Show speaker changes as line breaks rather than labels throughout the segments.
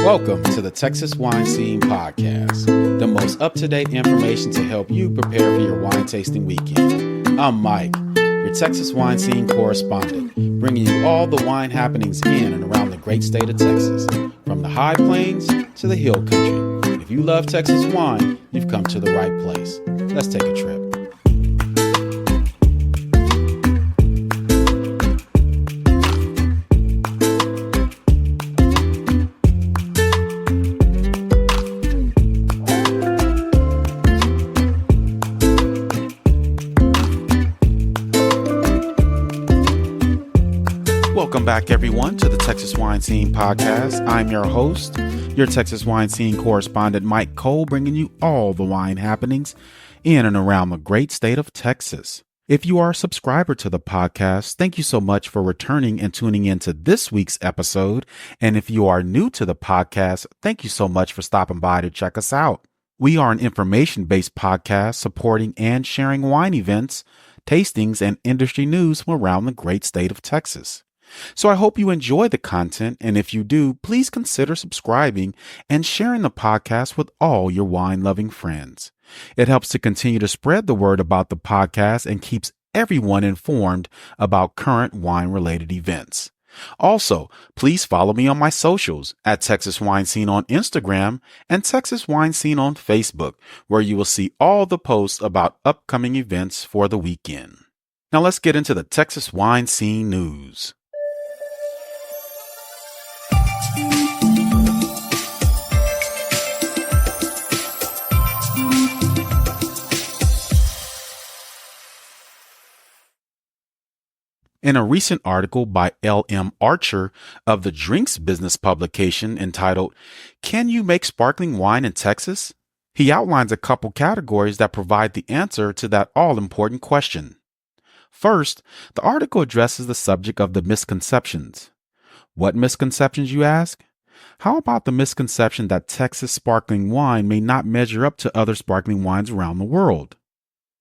Welcome to the Texas Wine Scene Podcast, the most up-to-date information to help you prepare for your wine tasting weekend. I'm Mike, your Texas Wine Scene correspondent, bringing you all the wine happenings in and around the great state of Texas, from the high plains to the hill country. If you love Texas wine, you've come to the right place. Let's take a trip. Welcome back, everyone, to the Texas Wine Scene Podcast. I'm your host, your Texas Wine Scene correspondent, Mike Cole, bringing you all the wine happenings in and around the great state of Texas. If you are a subscriber to the podcast, thank you so much for returning and tuning in to this week's episode. And if you are new to the podcast, thank you so much for stopping by to check us out. We are an information-based podcast supporting and sharing wine events, tastings, and industry news from around the great state of Texas. So I hope you enjoy the content, and if you do, please consider subscribing and sharing the podcast with all your wine-loving friends. It helps to continue to spread the word about the podcast and keeps everyone informed about current wine-related events. Also, please follow me on my socials at Texas Wine Scene on Instagram and Texas Wine Scene on Facebook, where you will see all the posts about upcoming events for the weekend. Now let's get into the Texas Wine Scene news. In a recent article by L.M. Archer of the Drinks Business publication entitled, "Can You Make Sparkling Wine in Texas?" he outlines a couple categories that provide the answer to that all-important question. First, the article addresses the subject of the misconceptions. What misconceptions, you ask? How about the misconception that Texas sparkling wine may not measure up to other sparkling wines around the world?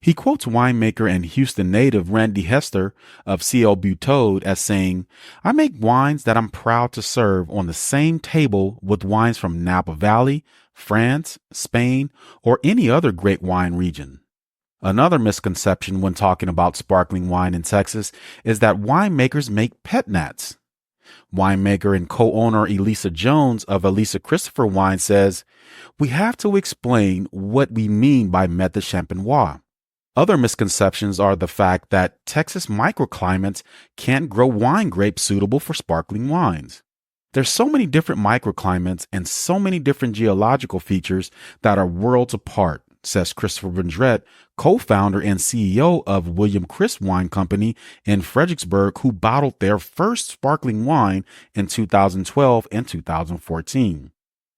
He quotes winemaker and Houston native Randy Hester of C.L. Butode as saying, "I make wines that I'm proud to serve on the same table with wines from Napa Valley, France, Spain, or any other great wine region." Another misconception when talking about sparkling wine in Texas is that winemakers make pet nats. Winemaker and co-owner Elisa Jones of Elisa Christopher Wine says, "We have to explain what we mean by method champenois." Other misconceptions are the fact that Texas microclimates can't grow wine grapes suitable for sparkling wines. There's so many different microclimates and so many different geological features that are worlds apart, says Christopher Vendrette, co-founder and CEO of William Chris Wine Company in Fredericksburg, who bottled their first sparkling wine in 2012 and 2014.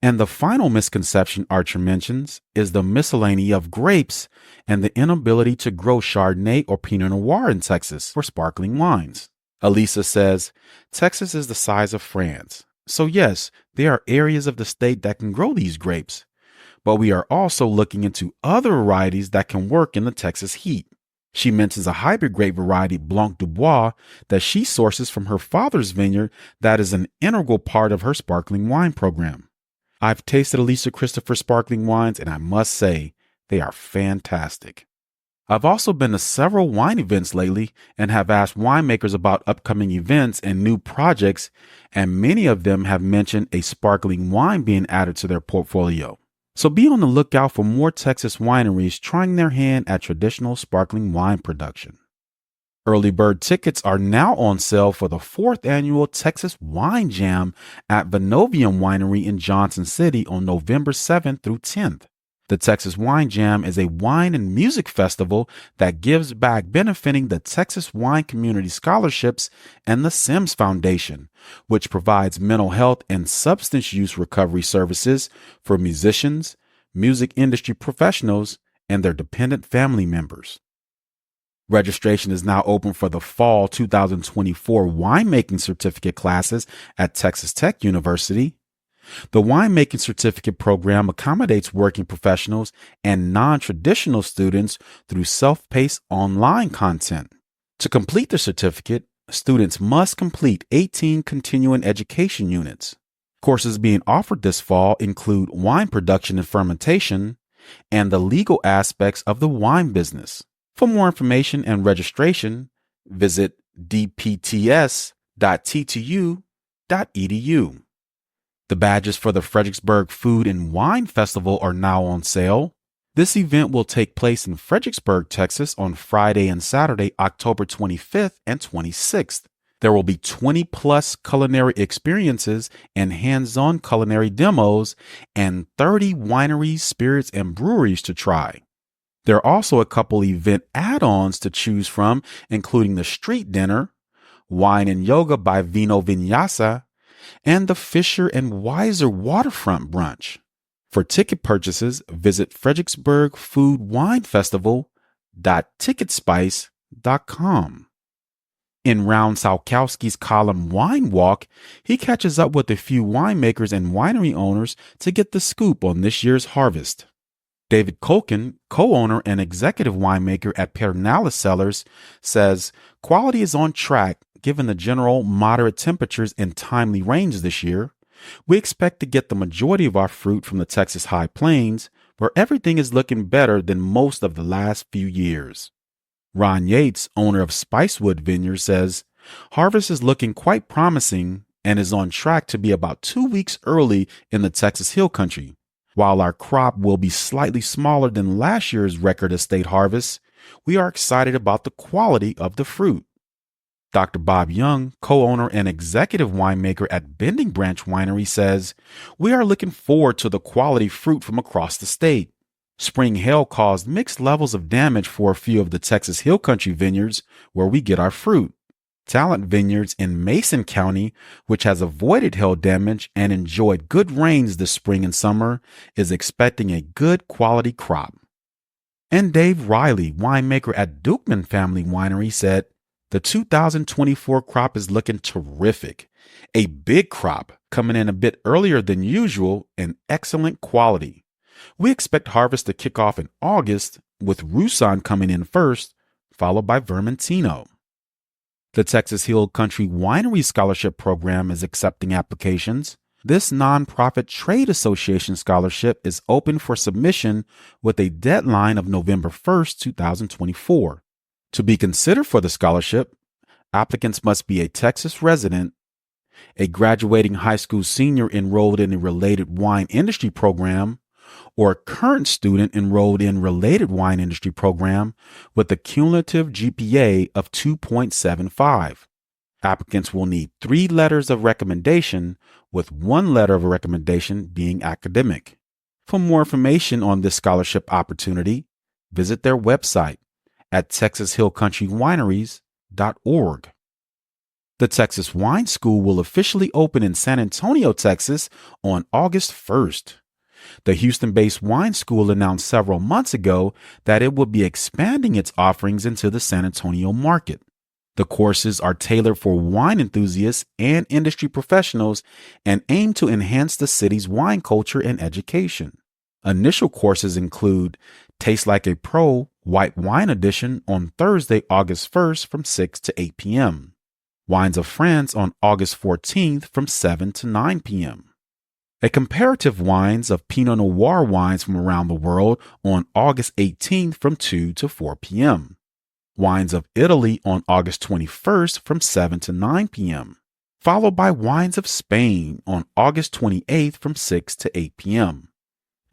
And the final misconception Archer mentions is the miscellany of grapes and the inability to grow Chardonnay or Pinot Noir in Texas for sparkling wines. Elisa says, "Texas is the size of France. So yes, there are areas of the state that can grow these grapes. But we are also looking into other varieties that can work in the Texas heat." She mentions a hybrid grape variety, Blanc du Bois, that she sources from her father's vineyard that is an integral part of her sparkling wine program. I've tasted Elisa Christopher sparkling wines, and I must say, they are fantastic. I've also been to several wine events lately and have asked winemakers about upcoming events and new projects, and many of them have mentioned a sparkling wine being added to their portfolio. So be on the lookout for more Texas wineries trying their hand at traditional sparkling wine production. Early bird tickets are now on sale for the 4th annual Texas Wine Jam at Vinovium Winery in Johnson City on November 7th through 10th. The Texas Wine Jam is a wine and music festival that gives back, benefiting the Texas Wine Community Scholarships and the Sims Foundation, which provides mental health and substance use recovery services for musicians, music industry professionals, and their dependent family members. Registration is now open for the fall 2024 winemaking certificate classes at Texas Tech University. The winemaking certificate program accommodates working professionals and non-traditional students through self-paced online content. To complete the certificate, students must complete 18 continuing education units. Courses being offered this fall include wine production and fermentation and the legal aspects of the wine business. For more information and registration, visit dpts.ttu.edu. The badges for the Fredericksburg Food and Wine Festival are now on sale. This event will take place in Fredericksburg, Texas on Friday and Saturday, October 25th and 26th. There will be 20 plus culinary experiences and hands-on culinary demos and 30 wineries, spirits, and breweries to try. There are also a couple event add-ons to choose from, including the street dinner, Wine and Yoga by Vino Vinyasa, and the Fisher and Weiser Waterfront Brunch. For ticket purchases, visit Fredericksburg Food Wine Festival.ticketspice.com. In Round Salkowski's column Wine Walk, he catches up with a few winemakers and winery owners to get the scoop on this year's harvest. David Colkin, co-owner and executive winemaker at Pernalis Cellars, says quality is on track given the general moderate temperatures and timely rains this year. We expect to get the majority of our fruit from the Texas High Plains, where everything is looking better than most of the last few years. Ron Yates, owner of Spicewood Vineyard, says harvest is looking quite promising and is on track to be about 2 weeks early in the Texas Hill Country. While our crop will be slightly smaller than last year's record estate harvest, we are excited about the quality of the fruit. Dr. Bob Young, co-owner and executive winemaker at Bending Branch Winery, says, we are looking forward to the quality fruit from across the state. Spring hail caused mixed levels of damage for a few of the Texas Hill Country vineyards where we get our fruit. Talent Vineyards in Mason County, which has avoided hail damage and enjoyed good rains this spring and summer, is expecting a good quality crop. And Dave Riley, winemaker at Dukeman Family Winery, said, the 2024 crop is looking terrific. A big crop coming in a bit earlier than usual and excellent quality. We expect harvest to kick off in August, with Roussan coming in first, followed by Vermentino. The Texas Hill Country Winery Scholarship Program is accepting applications. This nonprofit trade association scholarship is open for submission with a deadline of November 1st, 2024. To be considered for the scholarship, applicants must be a Texas resident, a graduating high school senior enrolled in a related wine industry program, or a current student enrolled in related wine industry program with a cumulative GPA of 2.75. Applicants will need 3 letters of recommendation, with 1 letter of recommendation being academic. For more information on this scholarship opportunity, visit their website at texashillcountrywineries.org. The Texas Wine School will officially open in San Antonio, Texas on August 1st. The Houston-based wine school announced several months ago that it would be expanding its offerings into the San Antonio market. The courses are tailored for wine enthusiasts and industry professionals and aim to enhance the city's wine culture and education. Initial courses include Taste Like a Pro White Wine Edition on Thursday, August 1st from 6 to 8 p.m. Wines of France on August 14th from 7 to 9 p.m. A comparative wines of Pinot Noir wines from around the world on August 18th from 2 to 4 p.m. Wines of Italy on August 21st from 7 to 9 p.m. Followed by Wines of Spain on August 28th from 6 to 8 p.m.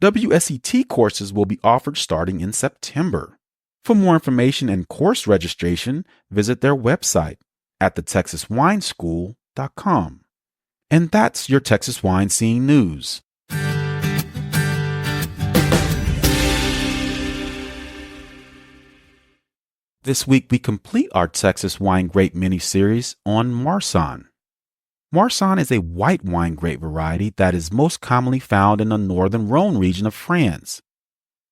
WSET courses will be offered starting in September. For more information and course registration, visit their website at thetexaswineschool.com. And that's your Texas Wine Scene News. This week we complete our Texas Wine Grape mini-series on Marsanne. Marsanne is a white wine grape variety that is most commonly found in the northern Rhone region of France.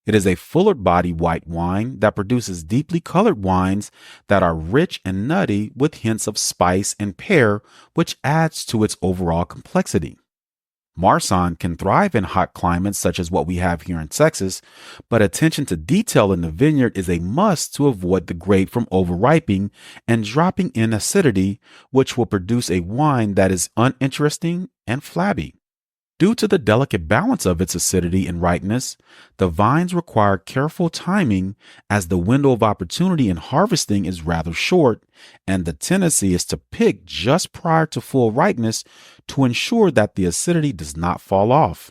It is a fuller body white wine that produces deeply colored wines that are rich and nutty with hints of spice and pear, which adds to its overall complexity. Marsanne can thrive in hot climates such as what we have here in Texas, but attention to detail in the vineyard is a must to avoid the grape from overripening and dropping in acidity, which will produce a wine that is uninteresting and flabby. Due to the delicate balance of its acidity and ripeness, the vines require careful timing as the window of opportunity in harvesting is rather short, and the tendency is to pick just prior to full ripeness to ensure that the acidity does not fall off.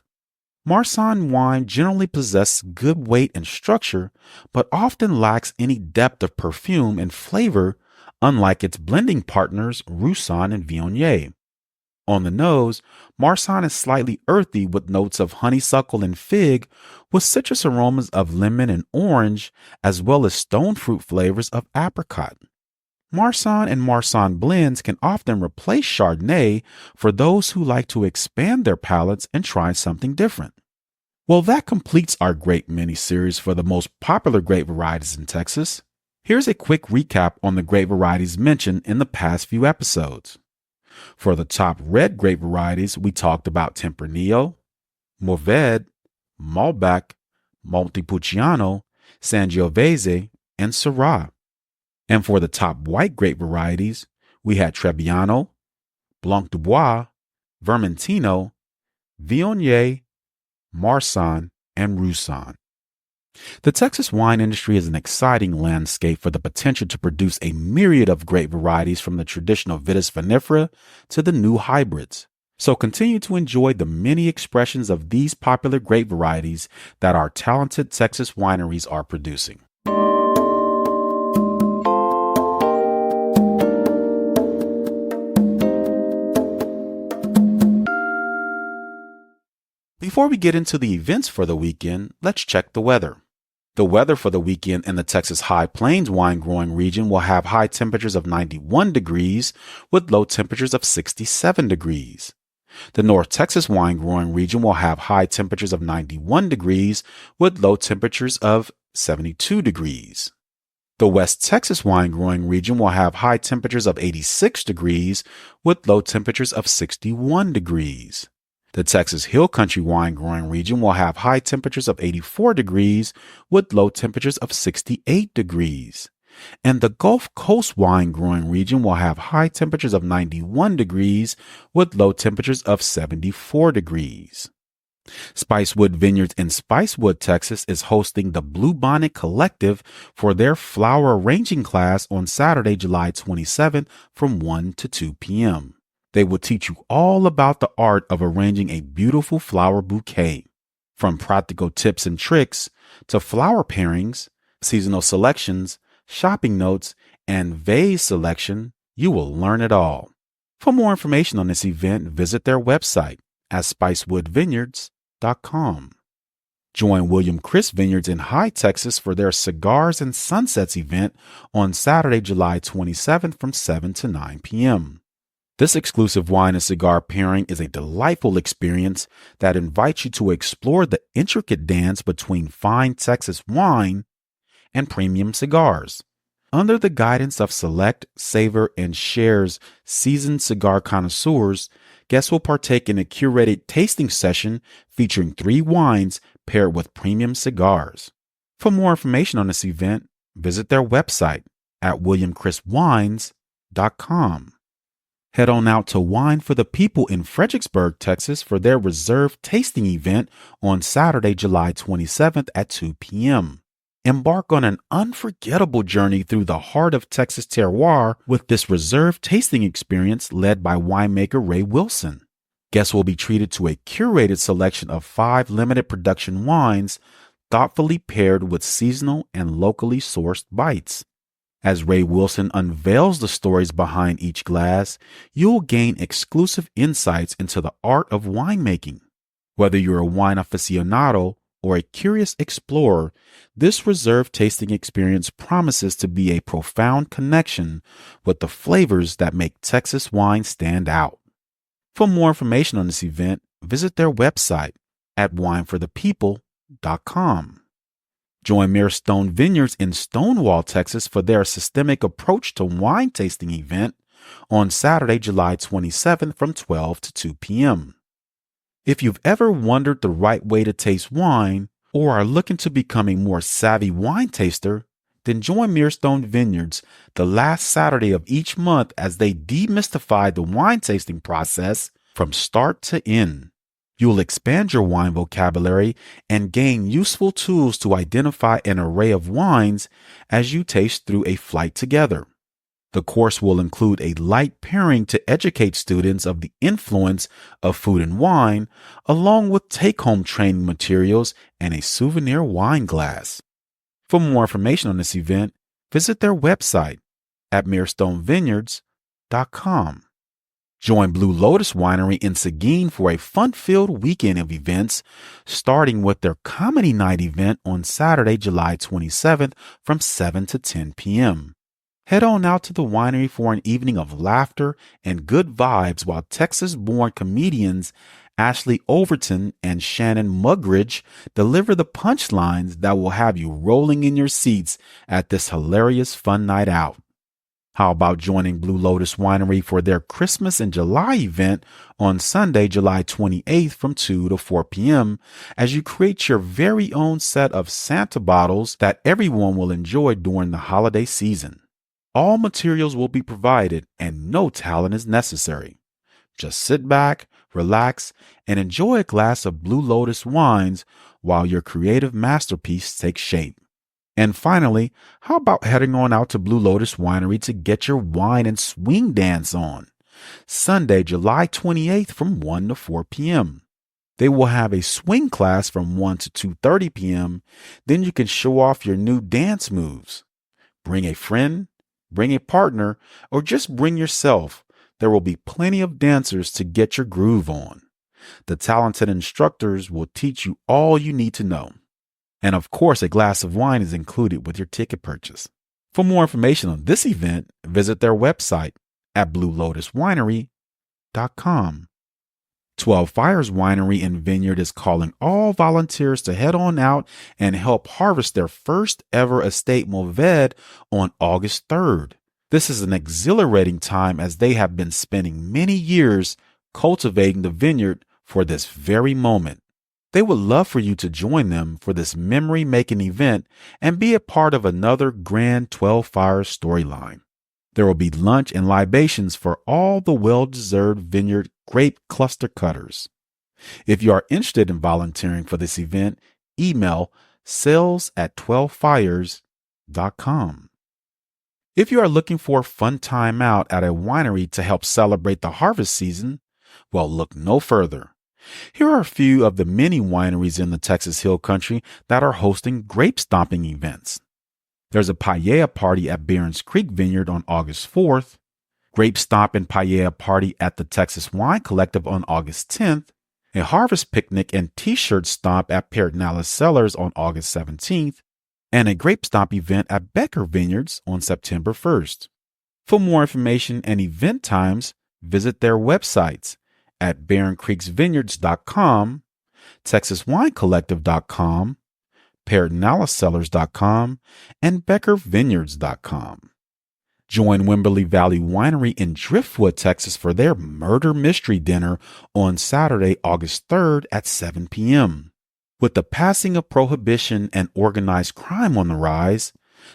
Marsanne wine generally possesses good weight and structure, but often lacks any depth of perfume and flavor, unlike its blending partners Roussanne and Viognier. On the nose, Marsanne is slightly earthy with notes of honeysuckle and fig, with citrus aromas of lemon and orange, as well as stone fruit flavors of apricot. Marsanne and Marsanne blends can often replace Chardonnay for those who like to expand their palates and try something different. Well, that completes our grape mini-series for the most popular grape varieties in Texas. Here's a quick recap on the grape varieties mentioned in the past few episodes. For the top red grape varieties, we talked about Tempranillo, Mourvèdre, Malbec, Montepulciano, Sangiovese, and Syrah. And for the top white grape varieties, we had Trebbiano, Blanc du Bois, Vermentino, Viognier, Marsanne, and Roussanne. The Texas wine industry is an exciting landscape for the potential to produce a myriad of grape varieties from the traditional Vitis vinifera to the new hybrids. So continue to enjoy the many expressions of these popular grape varieties that our talented Texas wineries are producing. Before we get into the events for the weekend, let's check the weather. The weather for the weekend in the Texas High Plains wine growing region will have high temperatures of 91 degrees with low temperatures of 67 degrees. The North Texas wine growing region will have high temperatures of 91 degrees with low temperatures of 72 degrees. The West Texas wine growing region will have high temperatures of 86 degrees with low temperatures of 61 degrees. The Texas Hill Country wine growing region will have high temperatures of 84 degrees with low temperatures of 68 degrees. And the Gulf Coast wine growing region will have high temperatures of 91 degrees with low temperatures of 74 degrees. Spicewood Vineyards in Spicewood, Texas is hosting the Bluebonnet Collective for their flower arranging class on Saturday, July 27th from 1 to 2 p.m. They will teach you all about the art of arranging a beautiful flower bouquet. From practical tips and tricks to flower pairings, seasonal selections, shopping notes, and vase selection, you will learn it all. For more information on this event, visit their website at spicewoodvineyards.com. Join William Chris Vineyards in High Texas for their Cigars and Sunsets event on Saturday, July 27th from 7 to 9 p.m. This exclusive wine and cigar pairing is a delightful experience that invites you to explore the intricate dance between fine Texas wine and premium cigars. Under the guidance of Select, Savor, and Share's seasoned cigar connoisseurs, guests will partake in a curated tasting session featuring 3 wines paired with premium cigars. For more information on this event, visit their website at williamchriswines.com. Head on out to Wine for the People in Fredericksburg, Texas for their reserve tasting event on Saturday, July 27th at 2 p.m. Embark on an unforgettable journey through the heart of Texas terroir with this reserve tasting experience led by winemaker Ray Wilson. Guests will be treated to a curated selection of 5 limited production wines thoughtfully paired with seasonal and locally sourced bites. As Ray Wilson unveils the stories behind each glass, you'll gain exclusive insights into the art of winemaking. Whether you're a wine aficionado or a curious explorer, this reserve tasting experience promises to be a profound connection with the flavors that make Texas wine stand out. For more information on this event, visit their website at wineforthepeople.com. Join Mirestone Vineyards in Stonewall, Texas for their Systemic Approach to Wine Tasting event on Saturday, July 27th from 12 to 2 p.m. If you've ever wondered the right way to taste wine or are looking to become a more savvy wine taster, then join Mirestone Vineyards the last Saturday of each month as they demystify the wine tasting process from start to end. You'll expand your wine vocabulary and gain useful tools to identify an array of wines as you taste through a flight together. The course will include a light pairing to educate students of the influence of food and wine, along with take-home training materials and a souvenir wine glass. For more information on this event, visit their website at marstonevineyards.com. Join Blue Lotus Winery in Seguin for a fun-filled weekend of events, starting with their Comedy Night event on Saturday, July 27th from 7 to 10 p.m. Head on out to the winery for an evening of laughter and good vibes while Texas-born comedians Ashley Overton and Shannon Mugridge deliver the punchlines that will have you rolling in your seats at this hilarious fun night out. How about joining Blue Lotus Winery for their Christmas in July event on Sunday, July 28th from 2 to 4 p.m. as you create your very own set of Santa bottles that everyone will enjoy during the holiday season. All materials will be provided and no talent is necessary. Just sit back, relax, and enjoy a glass of Blue Lotus wines while your creative masterpiece takes shape. And finally, how about heading on out to Blue Lotus Winery to get your wine and swing dance on? Sunday, July 28th from 1 to 4 p.m. They will have a swing class from 1 to 2:30 p.m. Then you can show off your new dance moves. Bring a friend, bring a partner, or just bring yourself. There will be plenty of dancers to get your groove on. The talented instructors will teach you all you need to know. And of course, a glass of wine is included with your ticket purchase. For more information on this event, visit their website at bluelotuswinery.com. 12 Fires Winery and Vineyard is calling all volunteers to head on out and help harvest their first ever estate Mourvedre on August 3rd. This is an exhilarating time as they have been spending many years cultivating the vineyard for this very moment. They would love for you to join them for this memory-making event and be a part of another grand 12 Fires storyline. There will be lunch and libations for all the well-deserved vineyard grape cluster cutters. If you are interested in volunteering for this event, email sales@12fires.com. If you are looking for a fun time out at a winery to help celebrate the harvest season, well, look no further. Here are a few of the many wineries in the Texas Hill Country that are hosting grape stomping events. There's a paella party at Barron's Creek Vineyard on August 4th, Grape Stomp and Paella party at the Texas Wine Collective on August 10th, a harvest picnic and t-shirt stomp at Pertinalis Cellars on August 17th, and a Grape Stomp event at Becker Vineyards on September 1st. For more information and event times, visit their websites at barroncreeksvineyards.com, texaswinecollective.com, pertinaliscellars.com, and beckervineyards.com. Join Wimberley Valley Winery in Driftwood, Texas for their Murder Mystery Dinner on Saturday, August 3rd at 7 p.m. With the passing of prohibition and organized crime on the rise,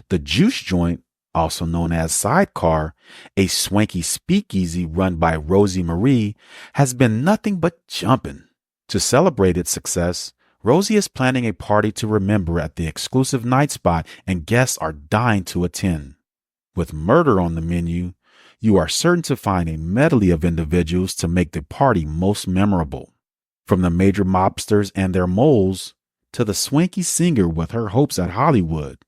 the Juice Joint, also known as Sidecar, a swanky speakeasy run by Rosie Marie, has been nothing but jumping. To celebrate its success, Rosie is planning a party to remember at the exclusive night spot, and guests are dying to attend. With murder on the menu, you are certain to find a medley of individuals to make the party most memorable. From the major mobsters and their moles, to the swanky singer with her hopes at Hollywood,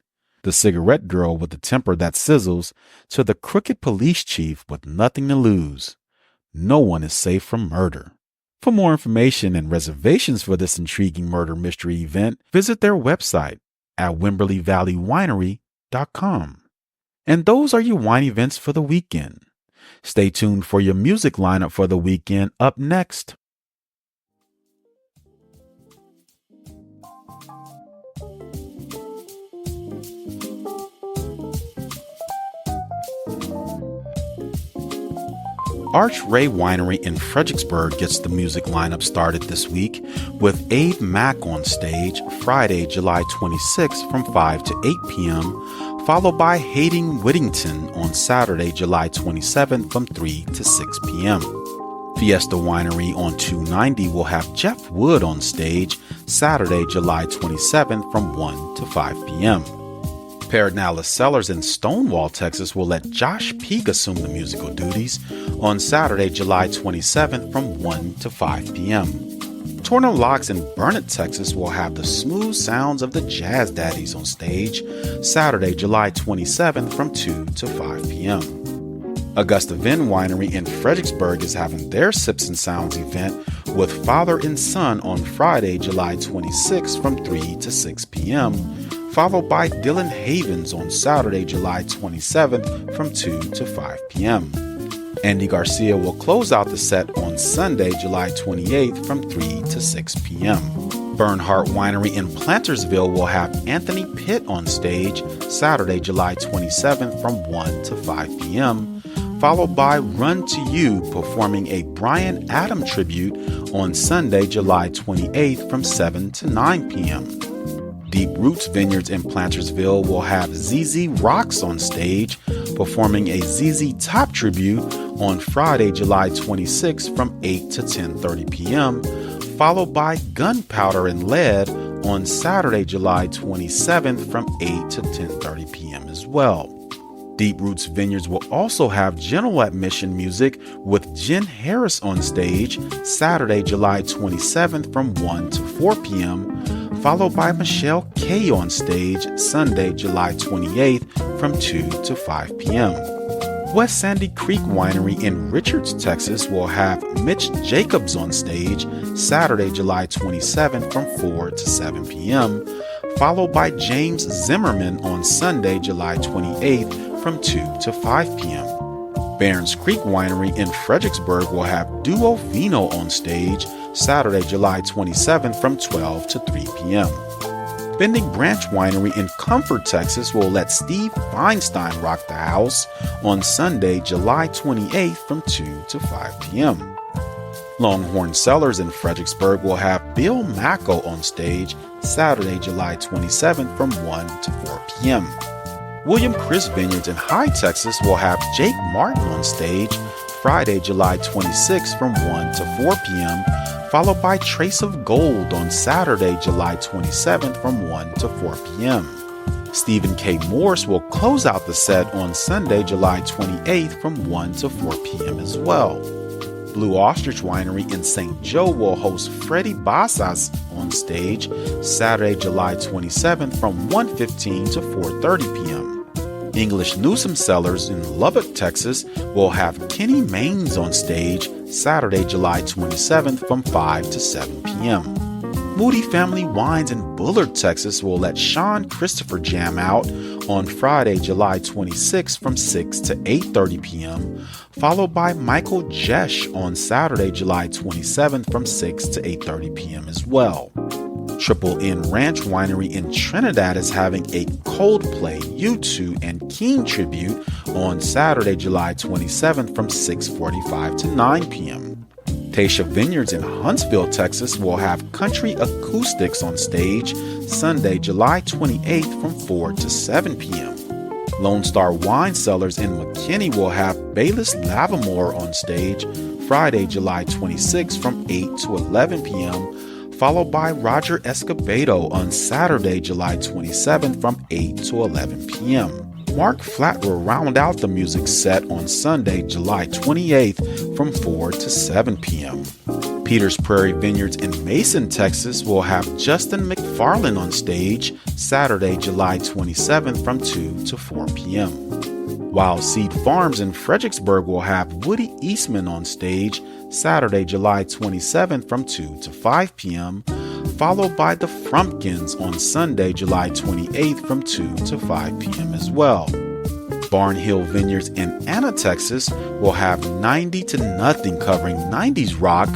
the cigarette girl with the temper that sizzles, to the crooked police chief with nothing to lose. No one is safe from murder. For more information and reservations for this intriguing murder mystery event, visit their website at WimberleyValleyWinery.com. And those are your wine events for the weekend. Stay tuned for your music lineup for the weekend up next. Arch Ray Winery in Fredericksburg gets the music lineup started this week with Abe Mack on stage Friday, July 26th from 5 to 8 p.m., followed by Hayden Whittington on Saturday, July 27th from 3 to 6 p.m. Fiesta Winery on 290 will have Jeff Wood on stage Saturday, July 27th from 1 to 5 p.m. Pedernales Cellars in Stonewall, Texas will let Josh Peak assume the musical duties on Saturday, July 27th from 1 to 5 p.m. Torno Locks in Burnett, Texas will have the smooth sounds of the Jazz Daddies on stage Saturday, July 27th from 2 to 5 p.m. Augusta Vin Winery in Fredericksburg is having their Sips and Sounds event with Father and Son on Friday, July 26th from 3 to 6 p.m., followed by Dylan Havens on Saturday, July 27th from 2 to 5 p.m. Andy Garcia will close out the set on Sunday, July 28th from 3 to 6 p.m. Bernhardt Winery in Plantersville will have Anthony Pitt on stage Saturday, July 27th from 1 to 5 p.m., followed by Run to You performing a Bryan Adam tribute on Sunday, July 28th from 7 to 9 p.m. Deep Roots Vineyards in Plantersville will have ZZ Rocks on stage performing a ZZ Top tribute on Friday, July 26th from 8 to 10:30 p.m., followed by Gunpowder and Lead on Saturday, July 27th from 8 to 10:30 p.m. as well. Deep Roots Vineyards will also have general admission music with Jen Harris on stage Saturday, July 27th from 1 to 4 p.m., followed by Michelle Kay on stage Sunday, July 28th from 2 to 5 p.m. West Sandy Creek Winery in Richards, Texas will have Mitch Jacobs on stage Saturday, July 27th from 4 to 7 p.m., followed by James Zimmerman on Sunday, July 28th from 2 to 5 p.m. Barons Creek Winery in Fredericksburg will have Duo Vino on stage Saturday, July 27th from 12 to 3 p.m. Bending Branch Winery in Comfort, Texas will let Steve Feinstein rock the house on Sunday, July 28th from 2 to 5 p.m. Longhorn Cellars in Fredericksburg will have Bill Macko on stage Saturday, July 27th from 1 to 4 p.m. William Chris Vineyards in High Texas will have Jake Martin on stage Friday, July 26th from 1 to 4 p.m., followed by Trace of Gold on Saturday, July 27th from 1 to 4 p.m. Stephen K. Morris will close out the set on Sunday, July 28th from 1 to 4 p.m. as well. Blue Ostrich Winery in St. Joe will host Freddie Basas on stage Saturday, July 27th from 1:15 to 4:30 p.m. English Newsom Cellars in Lubbock, Texas will have Kenny Maines on stage Saturday, July 27th from 5 to 7 p.m. Moody Family Wines in Bullard, Texas will let Sean Christopher jam out on Friday, July 26th from 6 to 8:30 p.m., followed by Michael Jesh on Saturday, July 27th from 6 to 8:30 p.m. as well. Triple N Ranch Winery in Trinidad is having a Coldplay, U2, and Keen tribute on Saturday, July 27th from 6:45 to 9 p.m. Tasha Vineyards in Huntsville, Texas will have Country Acoustics on stage Sunday, July 28th from 4 to 7 p.m. Lone Star Wine Cellars in McKinney will have Bayless Lavamore on stage Friday, July 26th from 8 to 11 p.m., followed by Roger Escobedo on Saturday, July 27th from 8 to 11 p.m. Mark Flatt will round out the music set on Sunday, July 28th from 4 to 7 p.m. Peters Prairie Vineyards in Mason, Texas will have Justin McFarland on stage Saturday, July 27th from 2 to 4 p.m. Wild Seed Farms in Fredericksburg will have Woody Eastman on stage Saturday, July 27th from 2 to 5 p.m., followed by the Frumpkins on Sunday, July 28th from 2 to 5 p.m. as well. Barnhill Vineyards in Anna, Texas will have 90 to Nothing covering 90s rock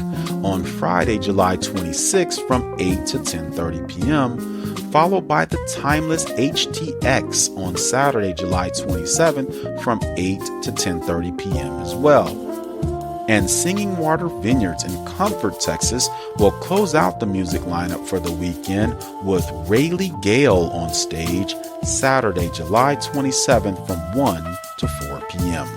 on Friday, July 26th from 8 to 10:30 p.m., followed by the Timeless HTX on Saturday, July 27th from 8 to 10:30 p.m. as well. And Singing Water Vineyards in Comfort, Texas will close out the music lineup for the weekend with Rayleigh Gale on stage Saturday, July 27th from 1 to 4 p.m.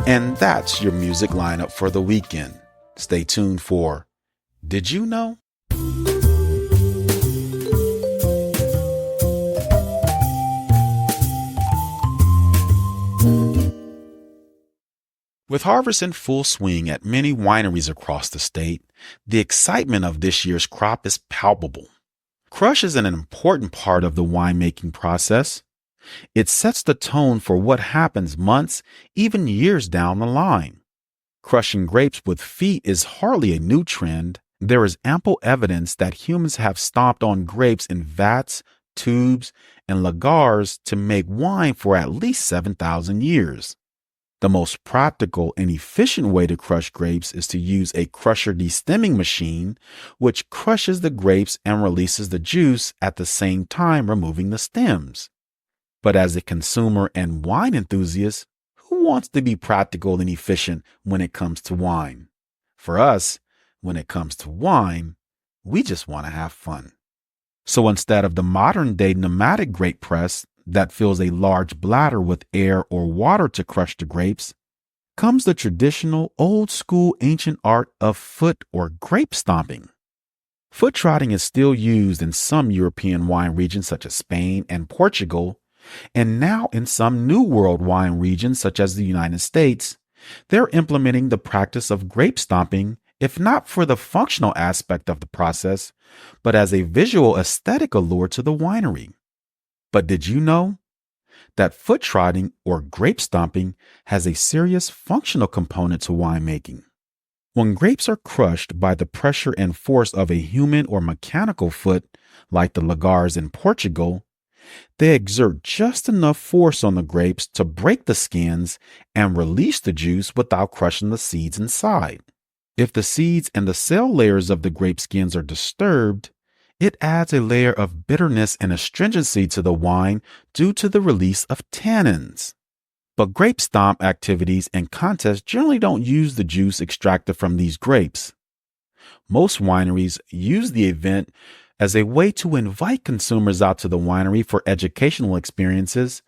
And that's your music lineup for the weekend. Stay tuned for Did You Know? With harvest in full swing at many wineries across the state, the excitement of this year's crop is palpable. Crush is an important part of the winemaking process. It sets the tone for what happens months, even years down the line. Crushing grapes with feet is hardly a new trend. There is ample evidence that humans have stomped on grapes in vats, tubes, and lagars to make wine for at least 7,000 years. The most practical and efficient way to crush grapes is to use a crusher destemming machine, which crushes the grapes and releases the juice at the same time removing the stems. But as a consumer and wine enthusiast, who wants to be practical and efficient when it comes to wine? For us, when it comes to wine, we just want to have fun. So instead of the modern-day pneumatic grape press that fills a large bladder with air or water to crush the grapes, comes the traditional, old-school ancient art of foot or grape stomping. Foot trotting is still used in some European wine regions such as Spain and Portugal, and now in some New World wine regions such as the United States, they're implementing the practice of grape stomping, if not for the functional aspect of the process, but as a visual aesthetic allure to the winery. But did you know that foot trotting or grape stomping has a serious functional component to winemaking? When grapes are crushed by the pressure and force of a human or mechanical foot, like the lagars in Portugal, they exert just enough force on the grapes to break the skins and release the juice without crushing the seeds inside. If the seeds and the cell layers of the grape skins are disturbed, it adds a layer of bitterness and astringency to the wine due to the release of tannins. But grape stomp activities and contests generally don't use the juice extracted from these grapes. Most wineries use the event as a way to invite consumers out to the winery for educational experiences,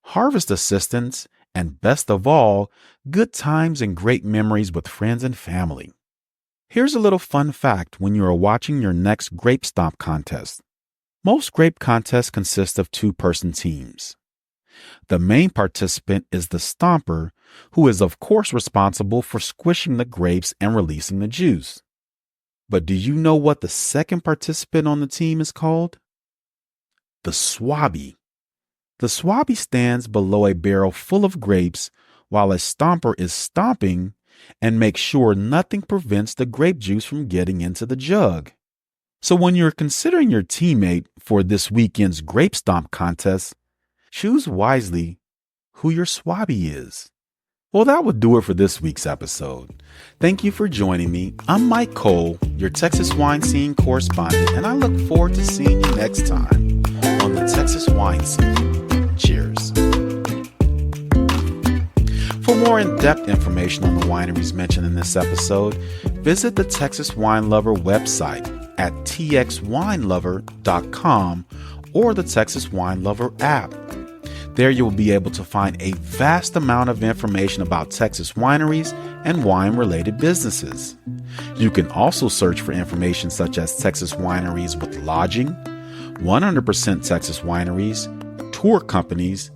harvest assistance, and best of all, good times and great memories with friends and family. Here's a little fun fact when you are watching your next grape stomp contest. Most grape contests consist of two-person teams. The main participant is the stomper, who is of course responsible for squishing the grapes and releasing the juice. But do you know what the second participant on the team is called? The swabby. The swabby stands below a barrel full of grapes while a stomper is stomping and makes sure nothing prevents the grape juice from getting into the jug. So when you're considering your teammate for this weekend's grape stomp contest, choose wisely who your swabby is. Well, that would do it for this week's episode. Thank you for joining me. I'm Mike Cole, your Texas wine scene correspondent, and I look forward to seeing you next time on the Texas Wine Scene. Cheers. For more in-depth information on the wineries mentioned in this episode, visit the Texas Wine Lover website at txwinelover.com or the Texas Wine Lover app. There you will be able to find a vast amount of information about Texas wineries and wine-related businesses. You can also search for information such as Texas wineries with lodging, 100% Texas wineries, tour companies,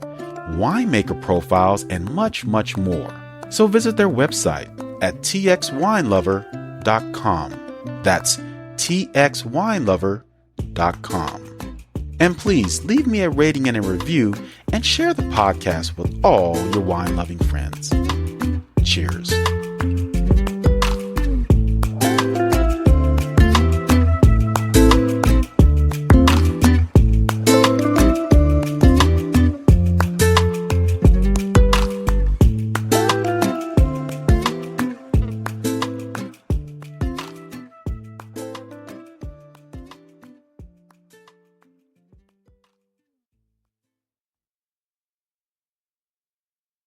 winemaker profiles, and much, much more. So visit their website at txwinelover.com. That's txwinelover.com. And please leave me a rating and a review and share the podcast with all your wine-loving friends. Cheers.